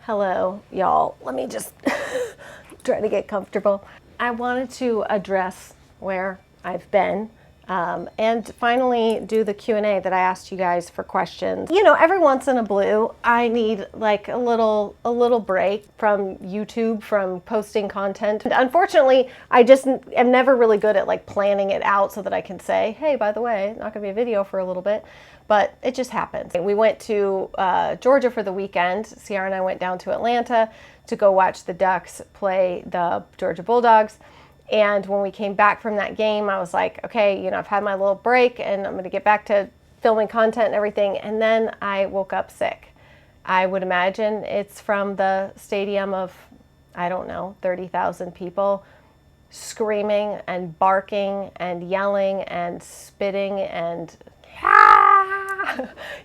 Hello, y'all. Let me just try to get comfortable. I wanted to address where I've been and finally do the Q&A that I asked you guys for questions. You know, every once in a blue, I need like a little break from YouTube, from posting content. And unfortunately, I just am never really good at like planning it out so that I can say, hey, by the way, not gonna be a video for a little bit. But it just happens. We went to Georgia for the weekend. Sierra and I went down to Atlanta to go watch the Ducks play the Georgia Bulldogs. And when we came back from that game, I was like, okay, you know, I've had my little break and I'm gonna get back to filming content and everything. And then I woke up sick. I would imagine it's from the stadium of, I don't know, 30,000 people screaming and barking and yelling and spitting and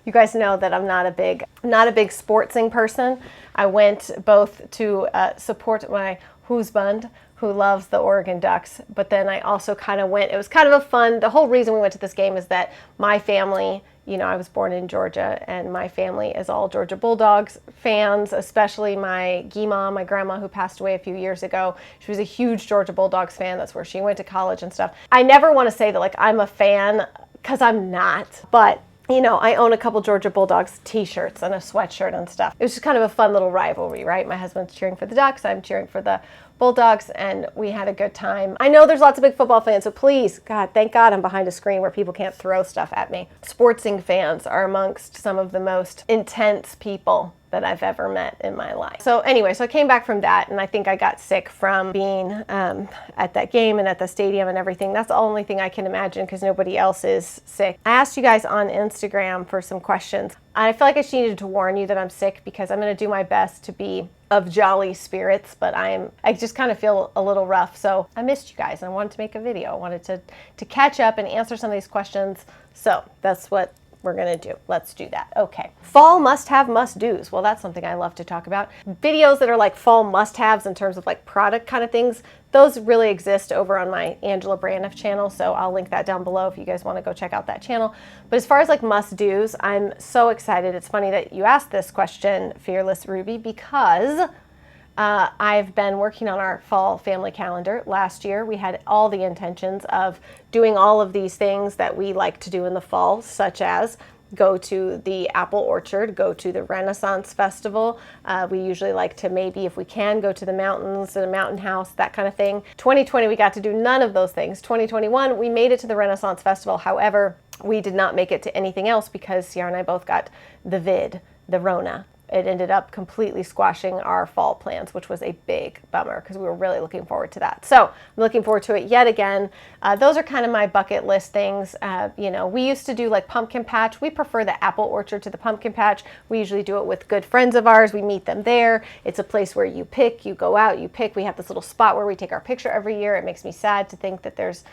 you guys know that I'm not a big sportsing person. I went both to support my husband, who loves the Oregon Ducks, but then I also kind of went, it was kind of a fun, the whole reason we went to this game is that my family, you know, I was born in Georgia and my family is all Georgia Bulldogs fans, especially my Gima, my grandma who passed away a few years ago. She was a huge Georgia Bulldogs fan. That's where she went to college and stuff. I never want to say that like I'm a fan because I'm not, but you know, I own a couple Georgia Bulldogs t-shirts and a sweatshirt and stuff. It was just kind of a fun little rivalry, right? My husband's cheering for the Ducks, I'm cheering for the Bulldogs, and we had a good time. I know there's lots of big football fans, so please, God, thank God I'm behind a screen where people can't throw stuff at me. Sportsing fans are amongst some of the most intense people that I've ever met in my life. So anyway, so I came back from that and I think I got sick from being at that game and at the stadium and everything. That's the only thing I can imagine because nobody else is sick. I asked you guys on Instagram for some questions. I feel like I just needed to warn you that I'm sick because I'm gonna do my best to be of jolly spirits, but I just kind of feel a little rough. So I missed you guys and I wanted to make a video. I wanted to catch up and answer some of these questions. So that's what we're gonna do. Let's do that. Okay. Fall must-have, must-dos. Well, that's something I love to talk about. Videos that are like fall must-haves in terms of like product kind of things, those really exist over on my Angela Braniff channel, so I'll link that down below if you guys want to go check out that channel. But as far as like must-dos, I'm so excited. It's funny that you asked this question, Fearless Ruby, because I've been working on our fall family calendar. Last year, we had all the intentions of doing all of these things that we like to do in the fall, such as go to the apple orchard, go to the Renaissance Festival. We usually like to maybe, if we can, go to the mountains, the mountain house, that kind of thing. 2020, we got to do none of those things. 2021, we made it to the Renaissance Festival. However, we did not make it to anything else because Sierra and I both got the Rona. It ended up completely squashing our fall plans, which was a big bummer because we were really looking forward to that. So I'm looking forward to it yet again. Those are kind of my bucket list things. You know, we used to do like pumpkin patch. We prefer the apple orchard to the pumpkin patch. We usually do it with good friends of ours. We meet them there. It's a place where you pick, you go out, you pick. We have this little spot where we take our picture every year. It makes me sad to think that there's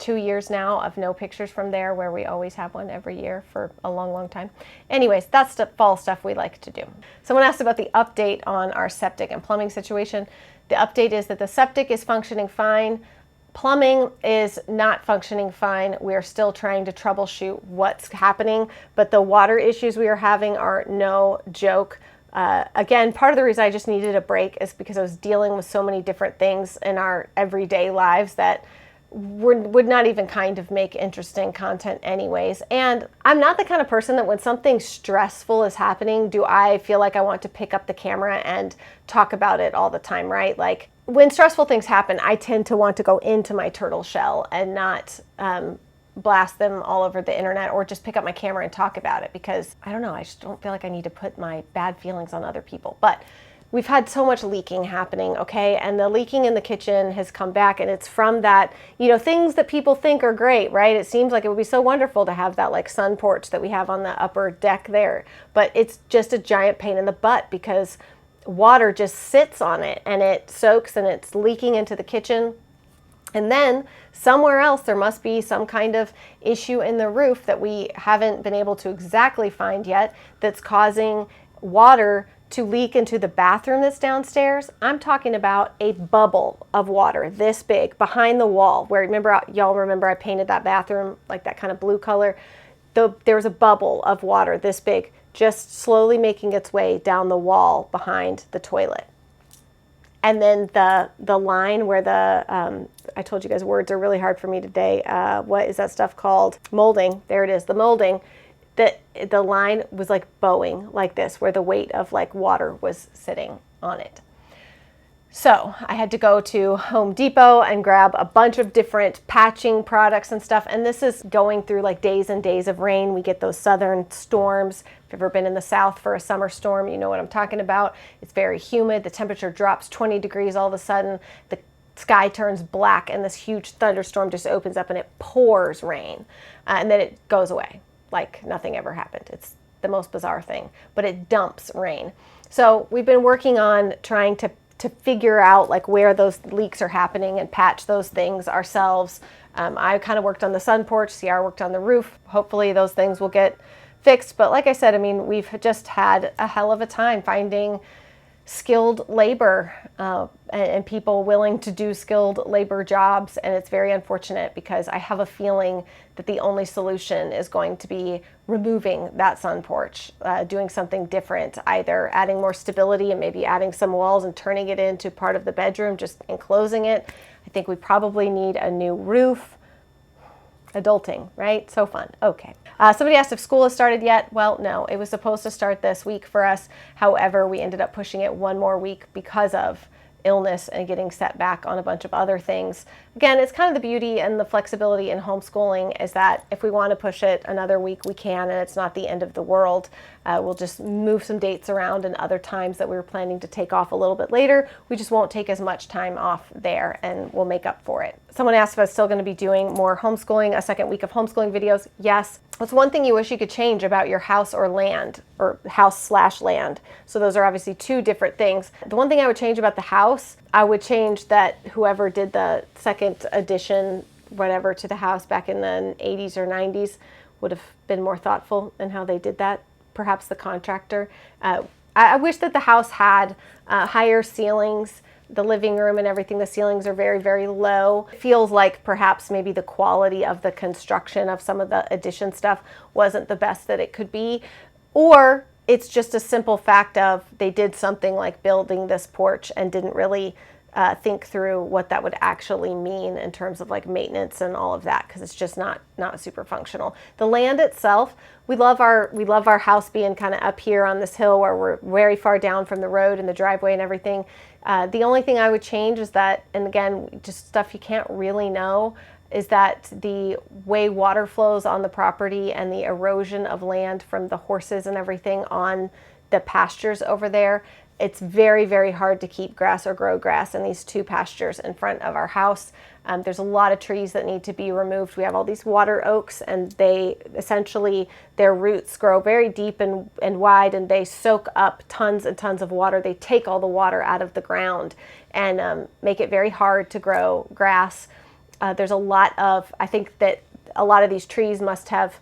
2 years now of no pictures from there, where we always have one every year for a long time. Anyways, that's the fall stuff we like to do. Someone asked about the update on our septic and plumbing situation. The update is that the septic is functioning fine. Plumbing is not functioning fine. We are still trying to troubleshoot what's happening, but the water issues we are having are no joke. Again, part of the reason I just needed a break is because I was dealing with so many different things in our everyday lives that would not even kind of make interesting content anyways. And I'm not the kind of person that when something stressful is happening, do I feel like I want to pick up the camera and talk about it all the time, right? Like when stressful things happen, I tend to want to go into my turtle shell and not blast them all over the internet or just pick up my camera and talk about it because I don't know, I just don't feel like I need to put my bad feelings on other people. But we've had so much leaking happening, okay? And the leaking in the kitchen has come back, and it's from that, you know, things that people think are great, right? It seems like it would be so wonderful to have that like sun porch that we have on the upper deck there, but it's just a giant pain in the butt because water just sits on it and it soaks and it's leaking into the kitchen. And then somewhere else, there must be some kind of issue in the roof that we haven't been able to exactly find yet that's causing water to leak into the bathroom that's downstairs. I'm talking about a bubble of water this big behind the wall where, y'all remember I painted that bathroom like that kind of blue color? There was a bubble of water this big just slowly making its way down the wall behind the toilet. And then the line where I told you guys words are really hard for me today. What is that stuff called? Molding. There it is, the molding. The line was like bowing like this, where the weight of like water was sitting on it. So I had to go to Home Depot and grab a bunch of different patching products and stuff. And this is going through like days and days of rain. We get those southern storms. If you've ever been in the South for a summer storm, you know what I'm talking about. It's very humid. The temperature drops 20 degrees all of a sudden. The sky turns black and this huge thunderstorm just opens up and it pours rain. And then it goes away like nothing ever happened. It's the most bizarre thing, but it dumps rain. So we've been working on trying to figure out like where those leaks are happening and patch those things ourselves. I kind of worked on the sun porch, Ciara worked on the roof. Hopefully those things will get fixed. But like I said, I mean, we've just had a hell of a time finding skilled labor and people willing to do skilled labor jobs. And it's very unfortunate because I have a feeling that the only solution is going to be removing that sun porch, doing something different, either adding more stability and maybe adding some walls and turning it into part of the bedroom, just enclosing it. I think we probably need a new roof. Adulting, right? So fun. Okay. Somebody asked if school has started yet. Well, no, it was supposed to start this week for us. However, we ended up pushing it one more week because of illness and getting set back on a bunch of other things. Again, it's kind of the beauty and the flexibility in homeschooling is that if we want to push it another week, we can, and it's not the end of the world. We'll just move some dates around and other times that we were planning to take off a little bit later. We just won't take as much time off there and we'll make up for it. Someone asked if I was still going to be doing more homeschooling, a second week of homeschooling videos. Yes. What's one thing you wish you could change about your house or land, or house/land? So those are obviously two different things. The one thing I would change about the house, I would change that whoever did the second addition, whatever, to the house back in the 80s or 90s would have been more thoughtful in how they did that. Perhaps the contractor. I wish that the house had higher ceilings. The living room and everything, the ceilings are very, very low. It feels like perhaps maybe the quality of the construction of some of the addition stuff wasn't the best that it could be. Or it's just a simple fact of they did something like building this porch and didn't really think through what that would actually mean in terms of like maintenance and all of that, because it's just not super functional. The land itself, we love our house being kind of up here on this hill where we're very far down from the road and the driveway and everything. The only thing I would change is that, and again, just stuff you can't really know, is that the way water flows on the property and the erosion of land from the horses and everything on the pastures over there, it's very, very hard to keep grass or grow grass in these two pastures in front of our house. There's a lot of trees that need to be removed. We have all these water oaks, and they essentially, their roots grow very deep and wide, and they soak up tons and tons of water. They take all the water out of the ground and make it very hard to grow grass. There's a lot of, I think that a lot of these trees must have,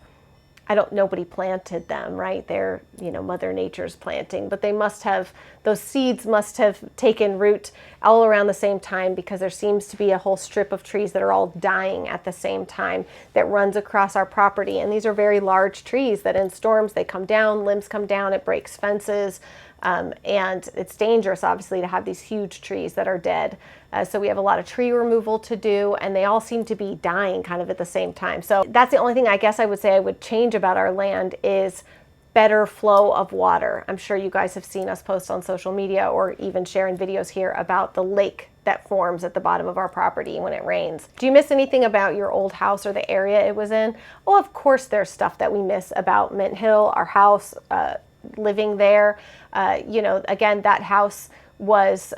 nobody planted them, right? They're, Mother Nature's planting, but they must have, those seeds must have taken root all around the same time, because there seems to be a whole strip of trees that are all dying at the same time that runs across our property. And these are very large trees that in storms, they come down, limbs come down, it breaks fences. And it's dangerous, obviously, to have these huge trees that are dead. So we have a lot of tree removal to do, and they all seem to be dying kind of at the same time. So that's the only thing I guess I would say I would change about our land is better flow of water. I'm sure you guys have seen us post on social media or even sharing videos here about the lake that forms at the bottom of our property when it rains. Do you miss anything about your old house or the area it was in? Oh, of course there's stuff that we miss about Mint Hill, our house, living there. Again, that house was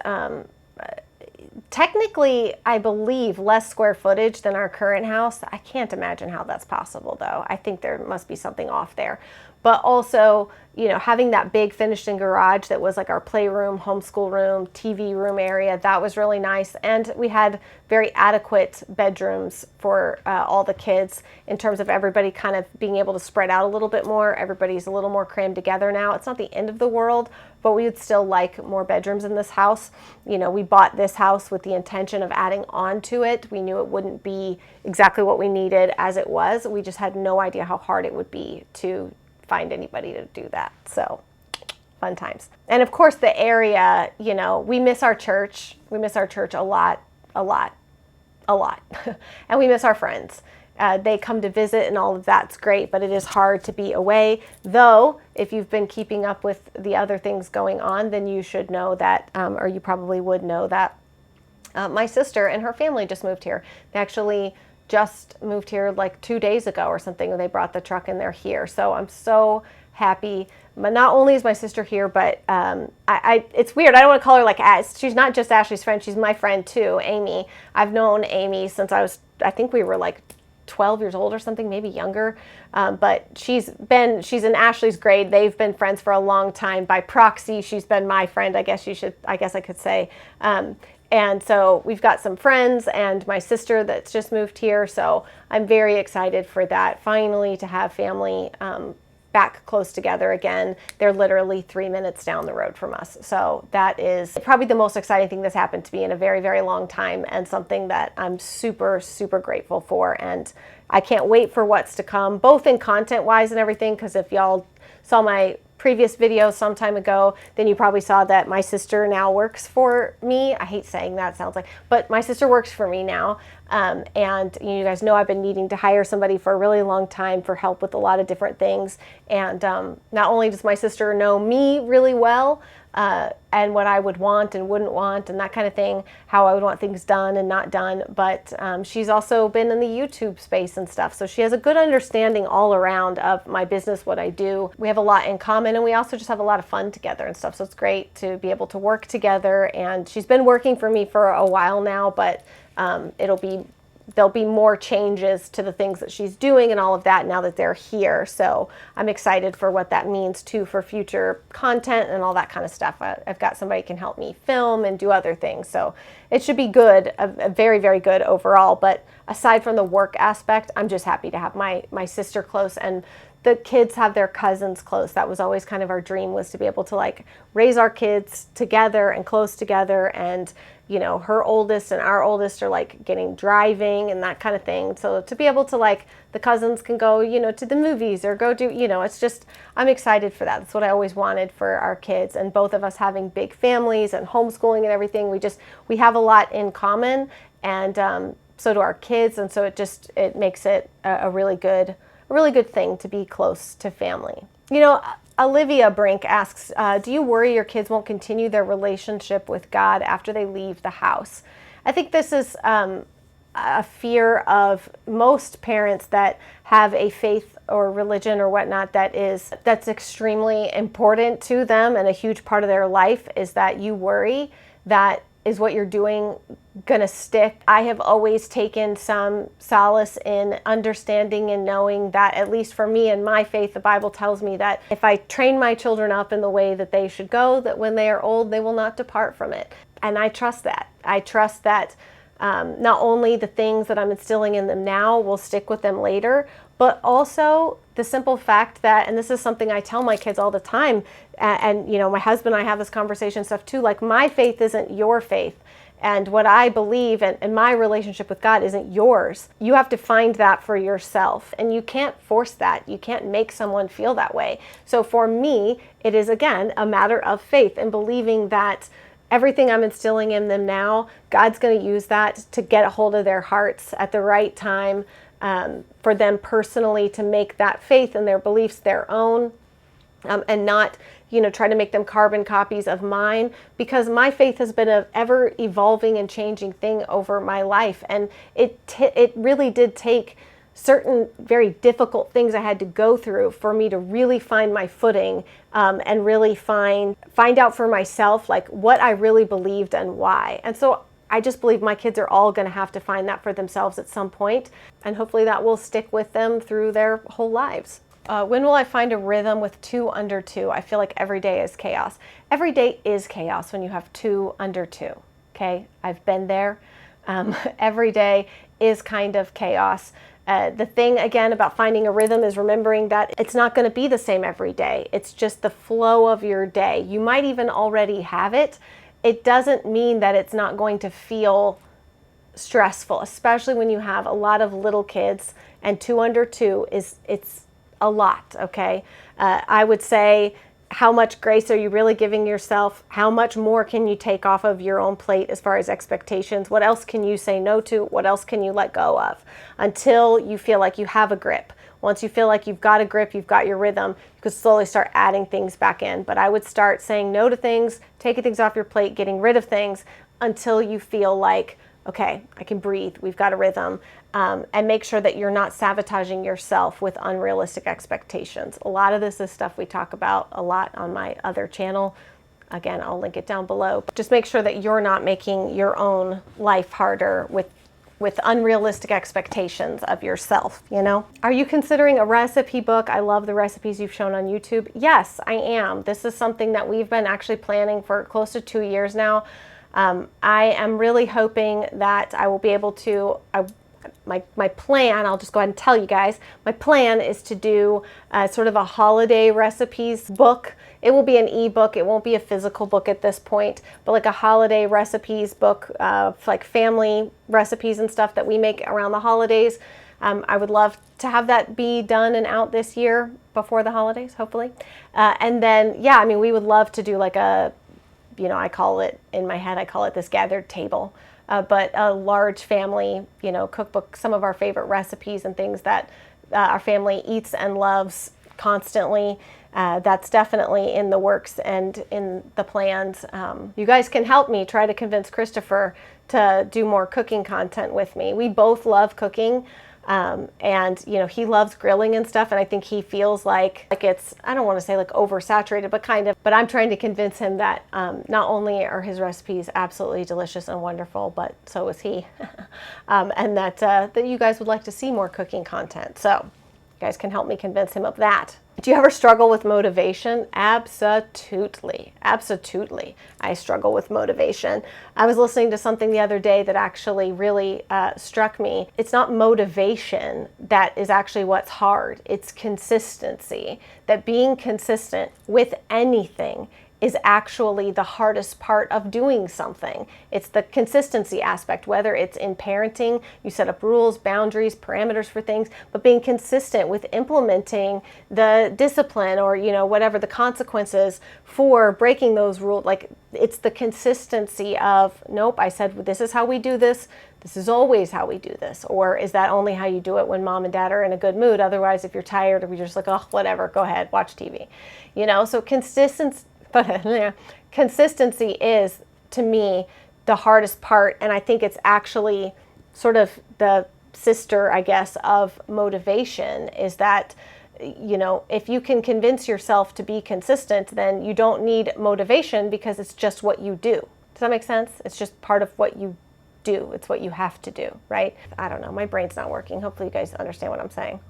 technically, I believe, less square footage than our current house. I can't imagine how that's possible, though. I think there must be something off there. But also, having that big finished-in garage that was like our playroom, homeschool room, TV room area, that was really nice. And we had very adequate bedrooms for all the kids in terms of everybody kind of being able to spread out a little bit more. Everybody's a little more crammed together now. It's not the end of the world, but we would still like more bedrooms in this house. We bought this house with the intention of adding on to it. We knew it wouldn't be exactly what we needed as it was. We just had no idea how hard it would be to find anybody to do that. So fun times. And of course the area, you know, we miss our church. We miss our church a lot. And we miss our friends. They come to visit and all of that's great, but it is hard to be away. Though, if you've been keeping up with the other things going on, then you should know that, or you probably would know that my sister and her family just moved here. They actually just moved here like 2 days ago or something. They brought the truck and they're here. So I'm so happy. But not only is my sister here, but it's weird. I don't want to call her like, she's not just Ashley's friend. She's my friend too, Amy. I've known Amy since I think we were like 12 years old or something, maybe younger. But she's in Ashley's grade. They've been friends for a long time. By proxy, she's been my friend, I guess I could say. And so we've got some friends and my sister that's just moved here. So I'm very excited for that. Finally to have family back close together again. They're literally 3 minutes down the road from us. So that is probably the most exciting thing that's happened to me in a very, very long time, and something that I'm super, super grateful for. And I can't wait for what's to come, both in content wise and everything, because if y'all saw my previous video some time ago, then you probably saw that my sister now works for me. I hate saying that, sounds like, but my sister works for me now. And you guys know I've been needing to hire somebody for a really long time for help with a lot of different things. And not only does my sister know me really well, and what I would want and wouldn't want and that kind of thing, how I would want things done and not done, but she's also been in the YouTube space and stuff. So she has a good understanding all around of my business, what I do. We have a lot in common, and we also just have a lot of fun together and stuff. So it's great to be able to work together. And she's been working for me for a while now, but there'll be more changes to the things that she's doing and all of that now that they're here. So I'm excited for what that means too for future content and all that kind of stuff. I've got somebody who can help me film and do other things. So it should be good, a very, very good overall. But aside from the work aspect, I'm just happy to have my sister close, and the kids have their cousins close. That was always kind of our dream, was to be able to like raise our kids together and close together. And you know, her oldest and our oldest are like getting driving and that kind of thing. So to be able to like, the cousins can go, you know, to the movies or go do, you know, it's just, I'm excited for that. That's what I always wanted for our kids. And both of us having big families and homeschooling and everything, we have a lot in common. And so do our kids. And so it makes it a really good thing to be close to family. You know, Olivia Brink asks, do you worry your kids won't continue their relationship with God after they leave the house? I think this is a fear of most parents that have a faith or religion or whatnot that's extremely important to them, and a huge part of their life is that you worry that is what you're doing gonna stick. I have always taken some solace in understanding and knowing that, at least for me and my faith, the Bible tells me that if I train my children up in the way that they should go, that when they are old, they will not depart from it. And I trust that. I trust that not only the things that I'm instilling in them now will stick with them later, but also the simple fact that, and this is something I tell my kids all the time, and you know, my husband and I have this conversation stuff too, like my faith isn't your faith. And what I believe and my relationship with God isn't yours. You have to find that for yourself. And you can't force that. You can't make someone feel that way. So for me, it is, again, a matter of faith and believing that everything I'm instilling in them now, God's going to use that to get a hold of their hearts at the right time, for them personally to make that faith and their beliefs their own, and not, you know, try to make them carbon copies of mine, because my faith has been an ever evolving and changing thing over my life. And it really did take certain very difficult things I had to go through for me to really find my footing, and really find out for myself like what I really believed and why. And so I just believe my kids are all going to have to find that for themselves at some point, and hopefully that will stick with them through their whole lives. When will I find a rhythm with 2 under 2? I feel like every day is chaos. Every day is chaos when you have 2 under 2. Okay, I've been there. Every day is kind of chaos. The thing, again, about finding a rhythm is remembering that it's not going to be the same every day. It's just the flow of your day. You might even already have it. It doesn't mean that it's not going to feel stressful, especially when you have a lot of little kids, and 2 under 2 it's a lot, okay? I would say, how much grace are you really giving yourself? How much more can you take off of your own plate as far as expectations? What else can you say no to? What else can you let go of? Until you feel like you have a grip. Once you feel like you've got a grip, you've got your rhythm, you could slowly start adding things back in. But I would start saying no to things, taking things off your plate, getting rid of things until you feel like, okay, I can breathe, we've got a rhythm, and make sure that you're not sabotaging yourself with unrealistic expectations. A lot of this is stuff we talk about a lot on my other channel. Again, I'll link it down below. Just make sure that you're not making your own life harder with unrealistic expectations of yourself, you know? Are you considering a recipe book? I love the recipes you've shown on YouTube. Yes, I am. This is something that we've been actually planning for close to 2 years now. I am really hoping that I will be able to, my plan, I'll just go ahead and tell you guys, my plan is to do sort of a holiday recipes book. It will be an ebook. It won't be a physical book at this point, but like a holiday recipes book of like family recipes and stuff that we make around the holidays. I would love to have that be done and out this year before the holidays, hopefully. And then, yeah, I mean, we would love to do like a, you know, I call it, in my head, I call it this gathered table. But a large family, you know, cookbook, some of our favorite recipes and things that our family eats and loves constantly. That's definitely in the works and in the plans. You guys can help me try to convince Christopher to do more cooking content with me. We both love cooking. And you know, he loves grilling and stuff, and I think he feels like it's, I don't want to say like oversaturated, but kind of, but I'm trying to convince him that not only are his recipes absolutely delicious and wonderful, but so is he. And that that you guys would like to see more cooking content. So you guys can help me convince him of that. Do you ever struggle with motivation? Absolutely. Absolutely. I struggle with motivation. I was listening to something the other day that actually really struck me. It's not motivation that is actually what's hard. It's consistency. That being consistent with anything is actually the hardest part of doing something. It's the consistency aspect, whether it's in parenting, you set up rules, boundaries, parameters for things, but being consistent with implementing the discipline or, you know, whatever the consequences for breaking those rules. Like, it's the consistency of, nope, I said this is how we do this. This is always how we do this. Or is that only how you do it when mom and dad are in a good mood? Otherwise, if you're tired or you're just like, oh, whatever, go ahead, watch TV. You know, so consistency is, to me, the hardest part, and I think it's actually sort of the sister, I guess, of motivation, is that, you know, if you can convince yourself to be consistent, then you don't need motivation because it's just what you do. Does that make sense? It's just part of what you do. It's what you have to do, right? I don't know. My brain's not working. Hopefully you guys understand what I'm saying.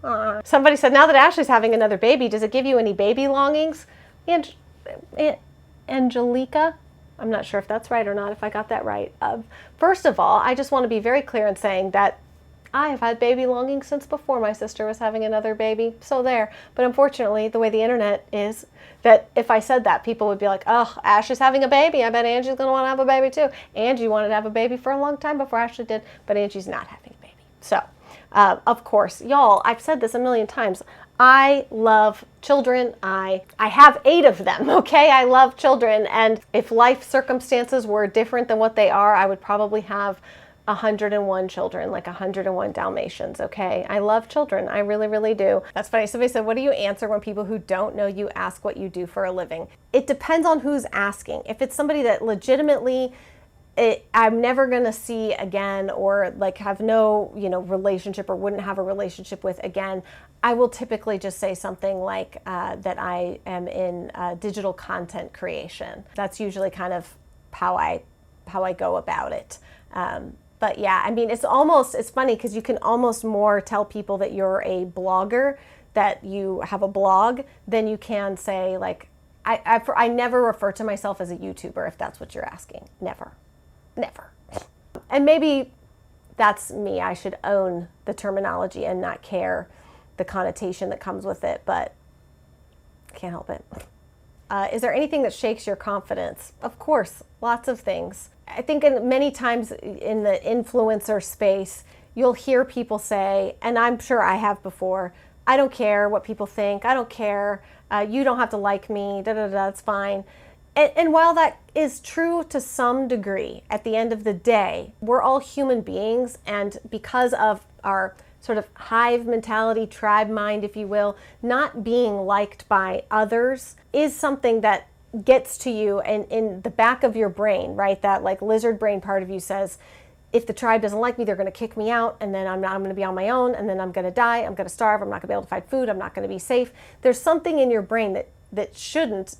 Somebody said, now that Ashley's having another baby, does it give you any baby longings? Angelica, I'm not sure if that's right or not, if I got that right. First of all, I just want to be very clear in saying that I have had baby longings since before my sister was having another baby, so there. But unfortunately, the way the internet is, that if I said that, people would be like, oh, Ash is having a baby. I bet Angie's going to want to have a baby too. Angie wanted to have a baby for a long time before Ashley did, but Angie's not having a baby. So, of course, y'all, I've said this a million times. I love children. I have 8 of them, okay? I love children, and if life circumstances were different than what they are, I would probably have 101 children, like 101 Dalmatians, okay? I love children. I really, really do. That's funny. Somebody said, what do you answer when people who don't know you ask what you do for a living? It depends on who's asking. If it's somebody that legitimately I'm never going to see again, or like have no, you know, relationship or wouldn't have a relationship with again, I will typically just say something like that I am in digital content creation. That's usually kind of how I go about it. But yeah, I mean, it's funny because you can almost more tell people that you're a blogger, that you have a blog, than you can say like, I never refer to myself as a YouTuber, if that's what you're asking. Never. And maybe that's me. I should own the terminology and not care the connotation that comes with it, but can't help it. Is there anything that shakes your confidence? Of course, lots of things. I think many times in the influencer space, you'll hear people say, and I'm sure I have before, I don't care what people think. I don't care. You don't have to like me. Da da da. It's fine. And while that is true to some degree, at the end of the day, we're all human beings, and because of our sort of hive mentality, tribe mind, if you will, not being liked by others is something that gets to you, and in the back of your brain, right? That like lizard brain part of you says, if the tribe doesn't like me, they're going to kick me out, and then I'm going to be on my own, and then I'm going to die, I'm going to starve, I'm not going to be able to find food, I'm not going to be safe. There's something in your brain that shouldn't,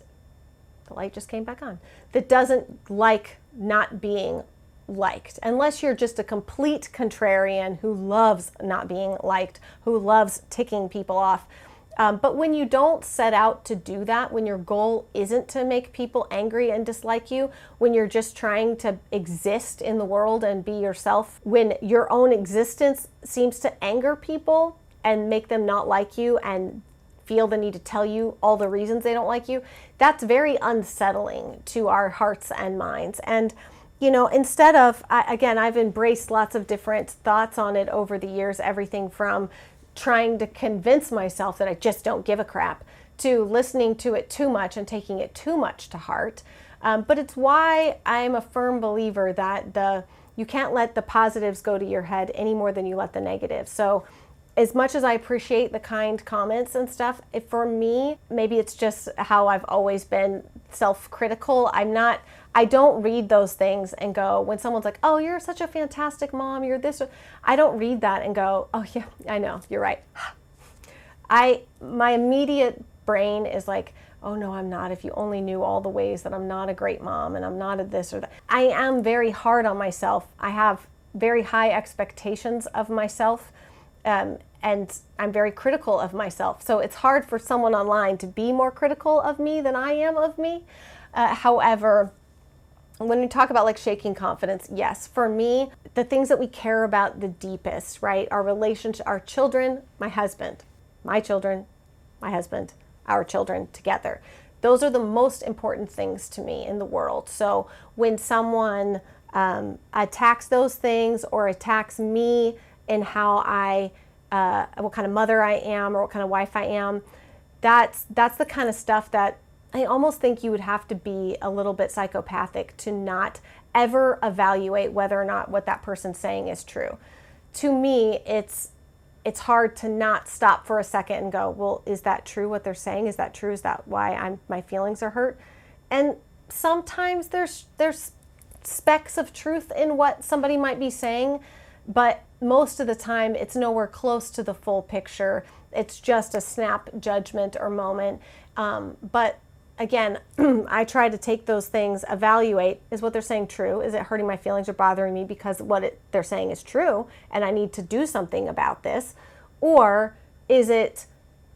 the light just came back on, that doesn't like not being liked, unless you're just a complete contrarian who loves not being liked, who loves ticking people off. But when you don't set out to do that, when your goal isn't to make people angry and dislike you, when you're just trying to exist in the world and be yourself, when your own existence seems to anger people and make them not like you and feel the need to tell you all the reasons they don't like you, that's very unsettling to our hearts and minds. And instead of, I've embraced lots of different thoughts on it over the years, everything from trying to convince myself that I just don't give a crap, to listening to it too much and taking it too much to heart. But it's why I'm a firm believer that you can't let the positives go to your head any more than you let the negatives. So as much as I appreciate the kind comments and stuff, for me, maybe it's just how I've always been self-critical. I don't read those things and go, when someone's like, oh, you're such a fantastic mom, you're this, I don't read that and go, oh yeah, I know, you're right. My immediate brain is like, oh no, I'm not. If you only knew all the ways that I'm not a great mom and I'm not a this or that. I am very hard on myself. I have very high expectations of myself. And I'm very critical of myself. So it's hard for someone online to be more critical of me than I am of me. However, when we talk about like shaking confidence, yes, for me, the things that we care about the deepest, right? Our relationship, our children, my husband, my children, my husband, our children together. Those are the most important things to me in the world. So when someone attacks those things or attacks me in how what kind of mother I am or what kind of wife I am, that's the kind of stuff that I almost think you would have to be a little bit psychopathic to not ever evaluate whether or not what that person's saying is true. To me, it's hard to not stop for a second and go, well, is that true what they're saying? Is that true? Is that why my feelings are hurt? And sometimes there's specks of truth in what somebody might be saying, but most of the time it's nowhere close to the full picture. It's just a snap judgment or moment. But again, I try to take those things, evaluate, is what they're saying true? Is it hurting my feelings or bothering me because they're saying is true and I need to do something about this? Or is it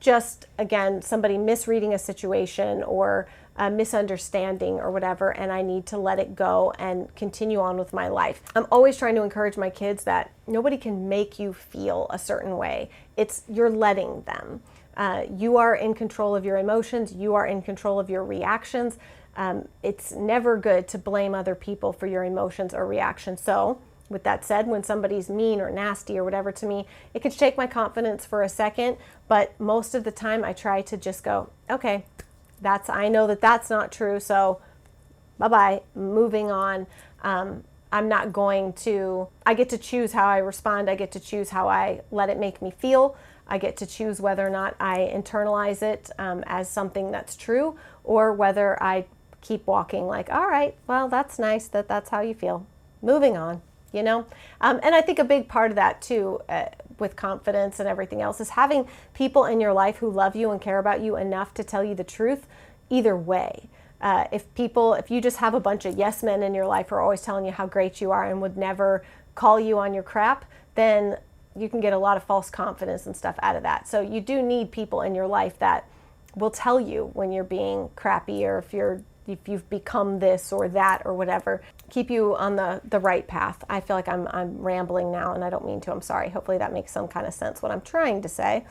just, again, somebody misreading a situation or a misunderstanding or whatever, and I need to let it go and continue on with my life? I'm always trying to encourage my kids that nobody can make you feel a certain way. You're letting them. You are in control of your emotions. You are in control of your reactions. It's never good to blame other people for your emotions or reactions. So with that said, when somebody's mean or nasty or whatever to me, it could shake my confidence for a second, but most of the time I try to just go, okay, I know that's not true, so bye-bye, moving on. I'm not going to, I get to choose how I respond. I get to choose how I let it make me feel. I get to choose whether or not I internalize it as something that's true, or whether I keep walking like, all right, well, that's nice that's how you feel. Moving on, And I think a big part of that too, with confidence and everything else, is having people in your life who love you and care about you enough to tell you the truth either way. If you just have a bunch of yes men in your life who are always telling you how great you are and would never call you on your crap, then you can get a lot of false confidence and stuff out of that. So you do need people in your life that will tell you when you're being crappy, or if you've become this or that or whatever, keep you on the right path. I feel like I'm rambling now, and I don't mean to. I'm sorry. Hopefully that makes some kind of sense what I'm trying to say.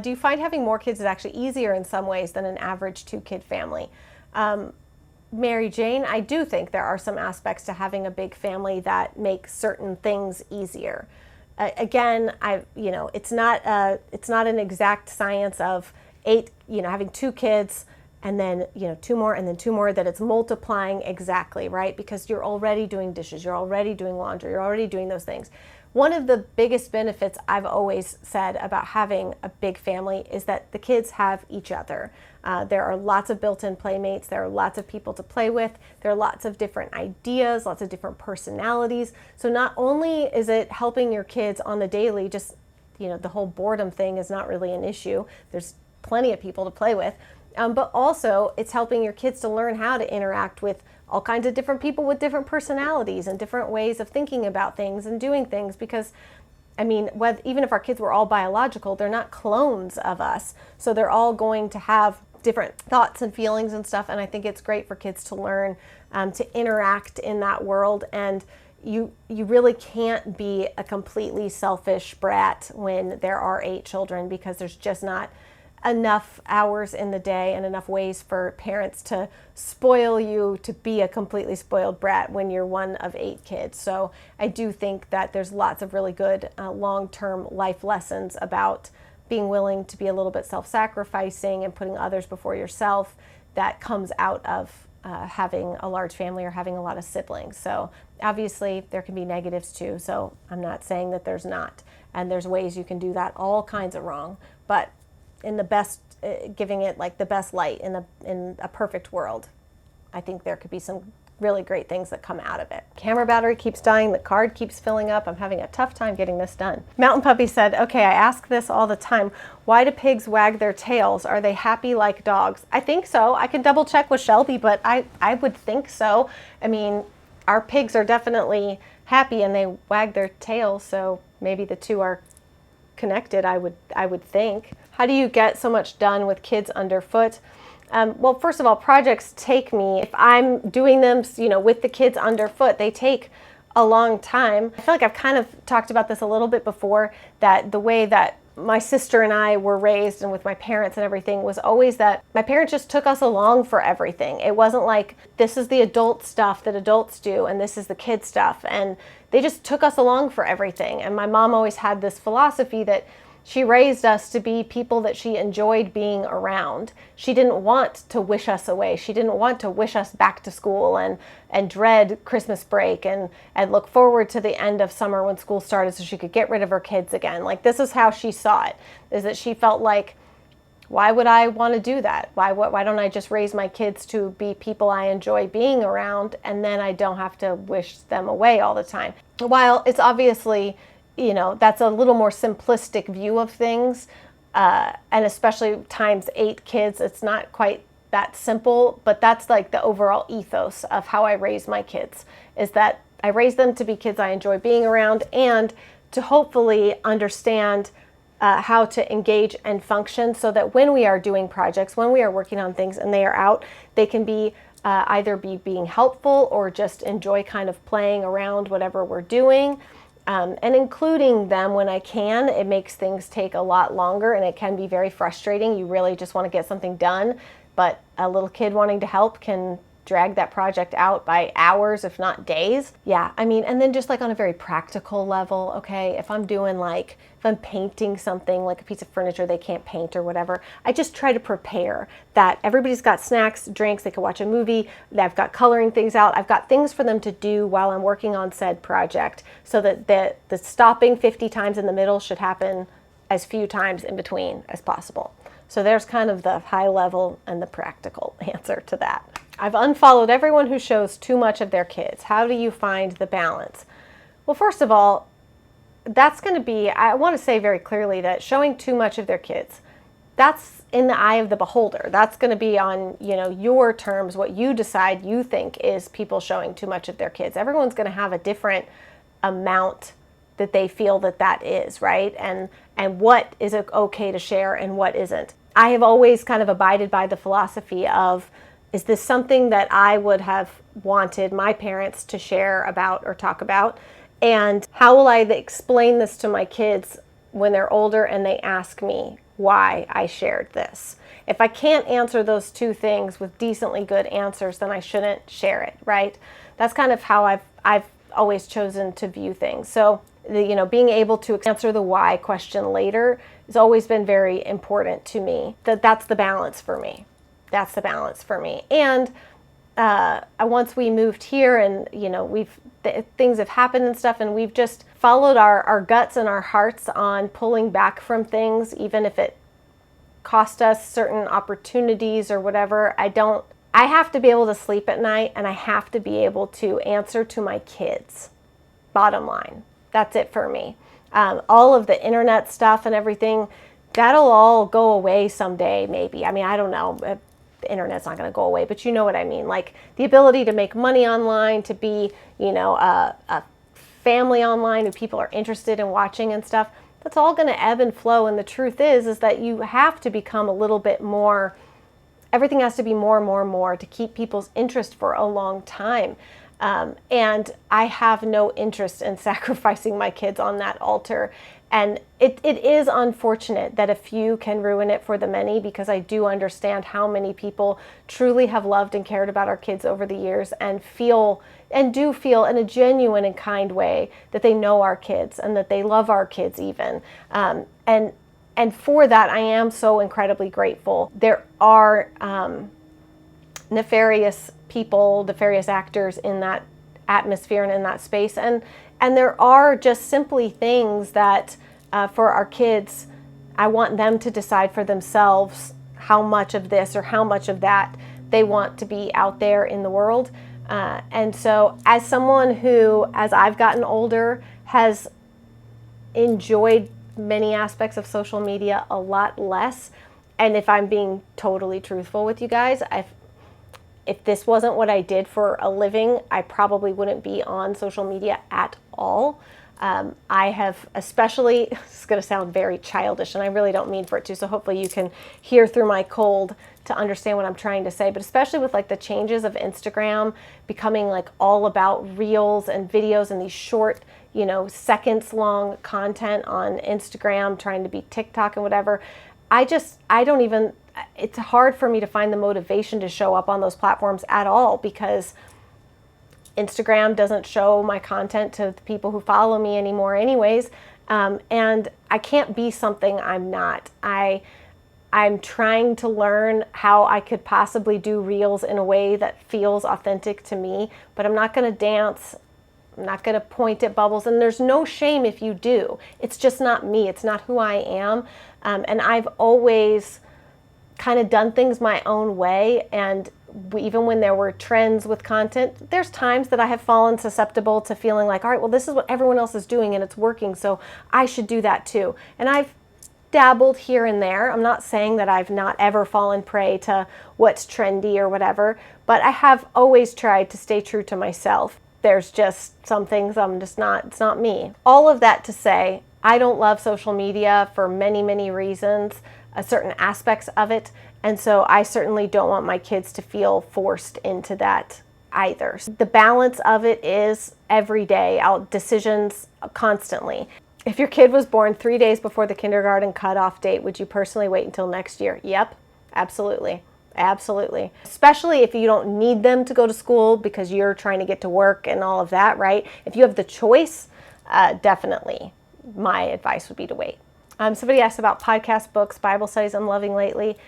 Do you find having more kids is actually easier in some ways than an average 2-kid family? Mary Jane, I do think there are some aspects to having a big family that make certain things easier. again, it's not an exact science of 8, having 2 kids and then 2 more and then 2 more, that it's multiplying exactly, right? Because you're already doing dishes, you're already doing laundry, you're already doing those things. One of the biggest benefits I've always said about having a big family is that the kids have each other. There are lots of built-in playmates. There are lots of people to play with. There are lots of different ideas, lots of different personalities. So not only is it helping your kids on the daily, just, the whole boredom thing is not really an issue. There's plenty of people to play with. But also it's helping your kids to learn how to interact with all kinds of different people with different personalities and different ways of thinking about things and doing things, because even if our kids were all biological, they're not clones of us. So they're all going to have different thoughts and feelings and stuff. And I think it's great for kids to learn to interact in that world. And you really can't be a completely selfish brat when there are 8 children, because there's just not enough hours in the day and enough ways for parents to spoil you to be a completely spoiled brat when you're one of 8 kids. So I do think that there's lots of really good long-term life lessons about being willing to be a little bit self-sacrificing and putting others before yourself that comes out of having a large family or having a lot of siblings. So obviously there can be negatives too, so I'm not saying that there's not. And there's ways you can do that all kinds of wrong, but in the best, giving it like the best light in a perfect world, I think there could be some really great things that come out of it. Camera battery keeps dying, the card keeps filling up. I'm having a tough time getting this done. Mountain Puppy said, okay, I ask this all the time. Why do pigs wag their tails? Are they happy like dogs? I think so. I can double check with Shelby, but I would think so. Our pigs are definitely happy and they wag their tails, so maybe the two are connected, I would think. How do you get so much done with kids underfoot? Well, first of all, projects take me, if I'm doing them, with the kids underfoot, they take a long time. I feel like I've kind of talked about this a little bit before, that the way that my sister and I were raised and with my parents and everything was always that my parents just took us along for everything. It wasn't like, this is the adult stuff that adults do and this is the kid stuff. And they just took us along for everything. And my mom always had this philosophy that she raised us to be people that she enjoyed being around. She didn't want to wish us away. She didn't want to wish us back to school and dread Christmas break and look forward to the end of summer when school started so she could get rid of her kids again. Like, this is how she saw it, is that she felt like, why would I want to do that? Why don't I just raise my kids to be people I enjoy being around, and then I don't have to wish them away all the time? While it's obviously, that's a little more simplistic view of things, and especially times 8 kids, it's not quite that simple, but that's like the overall ethos of how I raise my kids, is that I raise them to be kids I enjoy being around and to hopefully understand how to engage and function, so that when we are doing projects, when we are working on things and they are out, they can be either being helpful or just enjoy kind of playing around whatever we're doing. And including them when I can. It makes things take a lot longer and it can be very frustrating. You really just want to get something done, but a little kid wanting to help can drag that project out by hours, if not days. Yeah, and then just like on a very practical level, okay, if I'm painting something like a piece of furniture they can't paint or whatever, I just try to prepare that everybody's got snacks, drinks, they can watch a movie, I've got coloring things out, I've got things for them to do while I'm working on said project, so that the stopping 50 times in the middle should happen as few times in between as possible. So there's kind of the high level and the practical answer to that. I've unfollowed everyone who shows too much of their kids. How do you find the balance? Well, first of all, that's going to be, I want to say very clearly that showing too much of their kids, that's in the eye of the beholder. That's going to be on, your terms, what you decide you think is people showing too much of their kids. Everyone's going to have a different amount that they feel that is, right? And what is okay to share and what isn't. I have always kind of abided by the philosophy of, is this something that I would have wanted my parents to share about or talk about? And how will I explain this to my kids when they're older and they ask me why I shared this? If I can't answer those two things with decently good answers, then I shouldn't share it, right? That's kind of how I've always chosen to view things. So being able to answer the why question later has always been very important to me. That's the balance for me. That's the balance for me. And once we moved here, and things have happened and stuff, and we've just followed our guts and our hearts on pulling back from things, even if it cost us certain opportunities or whatever. I have to be able to sleep at night, and I have to be able to answer to my kids. Bottom line. That's it for me. All of the internet stuff and everything, that'll all go away someday, maybe. I mean, I don't know. The internet's not going to go away, but you know what I mean. Like the ability to make money online, to be, a family online who people are interested in watching and stuff, that's all going to ebb and flow. And the truth is that you have to become a little bit more, everything has to be more and more and more to keep people's interest for a long time. And I have no interest in sacrificing my kids on that altar. And it is unfortunate that a few can ruin it for the many, because I do understand how many people truly have loved and cared about our kids over the years, and do feel in a genuine and kind way that they know our kids and that they love our kids even. And for that, I am so incredibly grateful. There are nefarious people, nefarious actors in that atmosphere and in that space. And there are just simply things that for our kids, I want them to decide for themselves how much of this or how much of that they want to be out there in the world. And so as someone who, as I've gotten older, has enjoyed many aspects of social media a lot less, and if I'm being totally truthful with you guys, if this wasn't what I did for a living, I probably wouldn't be on social media at all. I have especially, it's going to sound very childish, and I really don't mean for it to, so hopefully you can hear through my cold to understand what I'm trying to say, but especially with like the changes of Instagram becoming like all about reels and videos and these short, seconds long content on Instagram, trying to be TikTok and whatever. It's hard for me to find the motivation to show up on those platforms at all, because Instagram doesn't show my content to the people who follow me anymore anyways. And I can't be something I'm not. I'm trying to learn how I could possibly do reels in a way that feels authentic to me, but I'm not going to dance. I'm not going to point at bubbles, and there's no shame if you do. It's just not me. It's not who I am. And I've always kind of done things my own way, and even when there were trends with content, there's times that I have fallen susceptible to feeling like, all right, well, this is what everyone else is doing and it's working, so I should do that too. And I've dabbled here and there. I'm not saying that I've not ever fallen prey to what's trendy or whatever, but I have always tried to stay true to myself. There's just some things it's not me. All of that to say, I don't love social media for many, many reasons, certain aspects of it. And so I certainly don't want my kids to feel forced into that either. The balance of it is every day, decisions constantly. If your kid was born 3 days before the kindergarten cutoff date, would you personally wait until next year? Yep, absolutely. Absolutely. Especially if you don't need them to go to school because you're trying to get to work and all of that, right? If you have the choice, definitely my advice would be to wait. Somebody asked about podcasts, books, Bible studies I'm loving lately.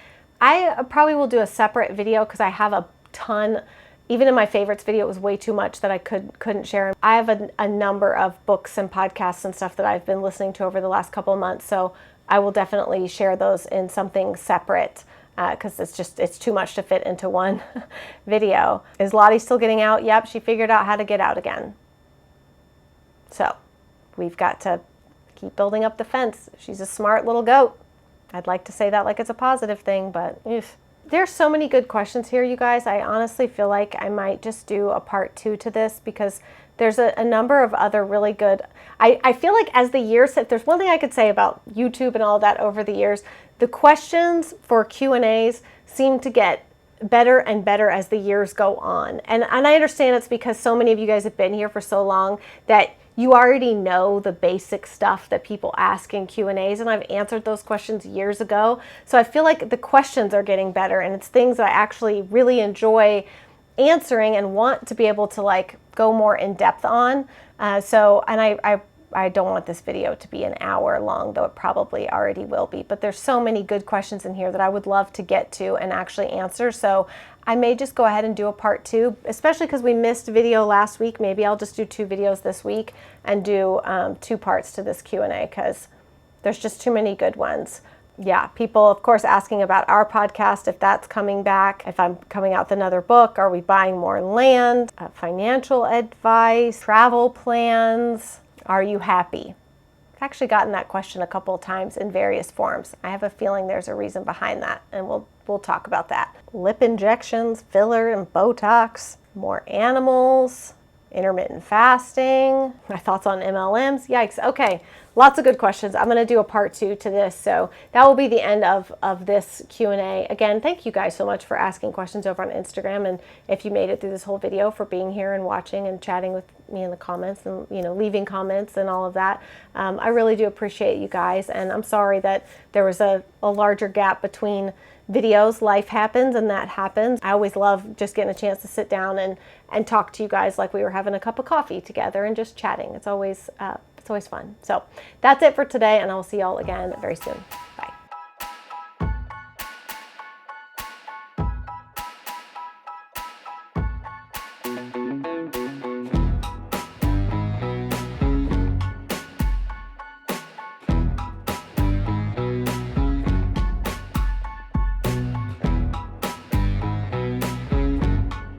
I probably will do a separate video because I have a ton. Even in my favorites video, it was way too much that I couldn't share. I have a number of books and podcasts and stuff that I've been listening to over the last couple of months, so I will definitely share those in something separate because it's too much to fit into one video. Is Lottie still getting out? Yep, she figured out how to get out again. So we've got to keep building up the fence. She's a smart little goat. I'd like to say that like it's a positive thing, but there's so many good questions here, you guys. I honestly feel like I might just do a part 2 to this because there's a number of other really good. I feel like as the years, if there's one thing I could say about YouTube and all that over the years, the questions for Q&As seem to get better and better as the years go on. And I understand it's because so many of you guys have been here for so long that you already know the basic stuff that people ask in Q&As, and I've answered those questions years ago. So I feel like the questions are getting better, and it's things that I actually really enjoy answering and want to be able to like go more in depth on. And I I don't want this video to be an hour long, though it probably already will be. But there's so many good questions in here that I would love to get to and actually answer. So I may just go ahead and do a part 2, especially because we missed video last week. Maybe I'll just do 2 videos this week and do 2 parts to this Q&A because there's just too many good ones. Yeah, people, of course, asking about our podcast, if that's coming back, if I'm coming out with another book, are we buying more land, financial advice, travel plans, are you happy? I've actually gotten that question a couple of times in various forms. I have a feeling there's a reason behind that, and we'll talk about that. Lip injections, filler and Botox, more animals, intermittent fasting, my thoughts on MLMs. Yikes. Okay, lots of good questions. I'm going to do a part 2 to this. So that will be the end of this Q&A. Again, thank you guys so much for asking questions over on Instagram. And if you made it through this whole video, for being here and watching and chatting with me in the comments and, you know, leaving comments and all of that. I really do appreciate you guys. And I'm sorry that there was a larger gap between videos. Life happens and that happens. I always love just getting a chance to sit down and talk to you guys like we were having a cup of coffee together and just chatting. It's always fun. So that's it for today, and I will see y'all again very soon.